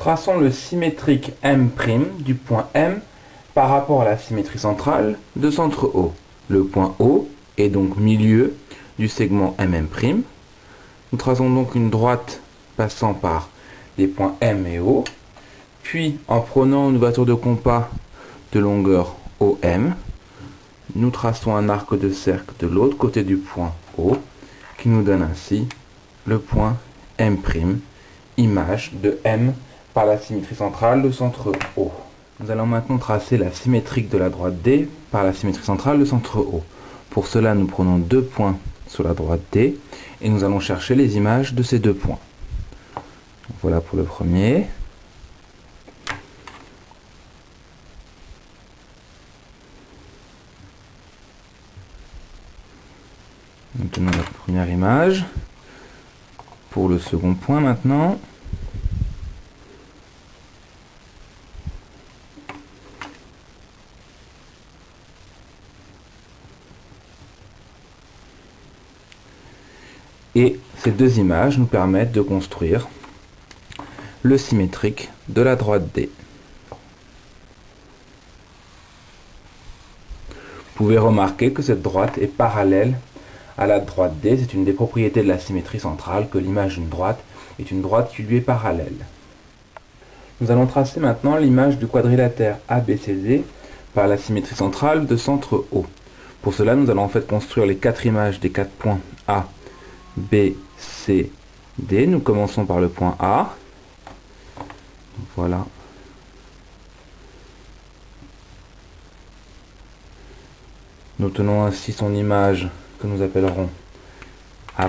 traçons le symétrique M' du point M par rapport à la symétrie centrale de centre O. Le point O est donc milieu du segment MM'. Nous traçons donc une droite passant par les points M et O. Puis, en prenant une ouverture de compas de longueur OM, nous traçons un arc de cercle de l'autre côté du point O, qui nous donne ainsi le point M', image de M par la symétrie centrale de centre O. Nous allons maintenant tracer la symétrique de la droite D par la symétrie centrale de centre O. Pour cela, nous prenons deux points sur la droite D et nous allons chercher les images de ces deux points. Voilà pour le premier. Nous tenons la première image. Pour le second point maintenant. Et ces deux images nous permettent de construire le symétrique de la droite D. Vous pouvez remarquer que cette droite est parallèle à la droite D. C'est une des propriétés de la symétrie centrale que l'image d'une droite est une droite qui lui est parallèle. Nous allons tracer maintenant l'image du quadrilatère ABCD par la symétrie centrale de centre O. Pour cela, nous allons en fait construire les quatre images des quatre points A, B, C, D. Nous commençons par le point A. Voilà. Nous tenons ainsi son image que nous appellerons A'.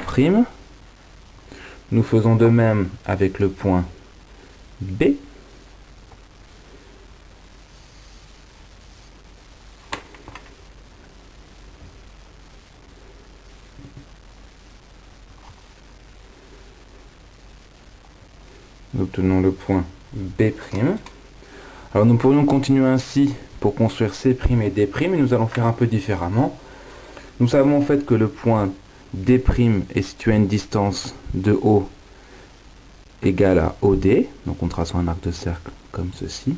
Nous faisons de même avec le point B. Nous obtenons le point B'. Alors nous pourrions continuer ainsi pour construire C' et D', mais nous allons faire un peu différemment. Nous savons en fait que le point D' est situé à une distance de O égale à OD, donc on trace un arc de cercle comme ceci.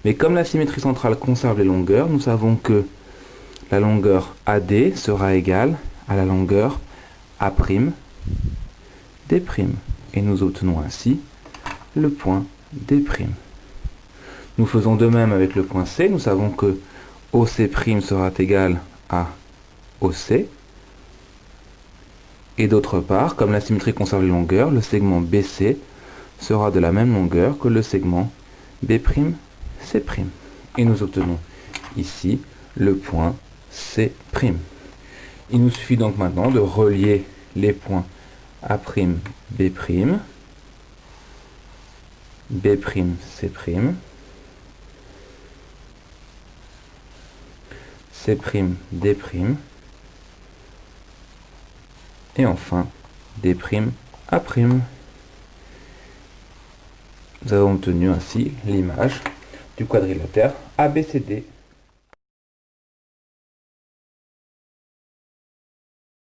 Mais comme la symétrie centrale conserve les longueurs, nous savons que la longueur AD sera égale à la longueur A'D'. Et nous obtenons ainsi le point D'. Nous faisons de même avec le point C. Nous savons que OC' sera égal à OC. Et d'autre part, comme la symétrie conserve les longueurs, le segment BC sera de la même longueur que le segment B'C'. Et nous obtenons ici le point C'. Il nous suffit donc maintenant de relier les points A', B', B', C', C', D', et enfin D', A'. Nous avons obtenu ainsi l'image du quadrilatère ABCD.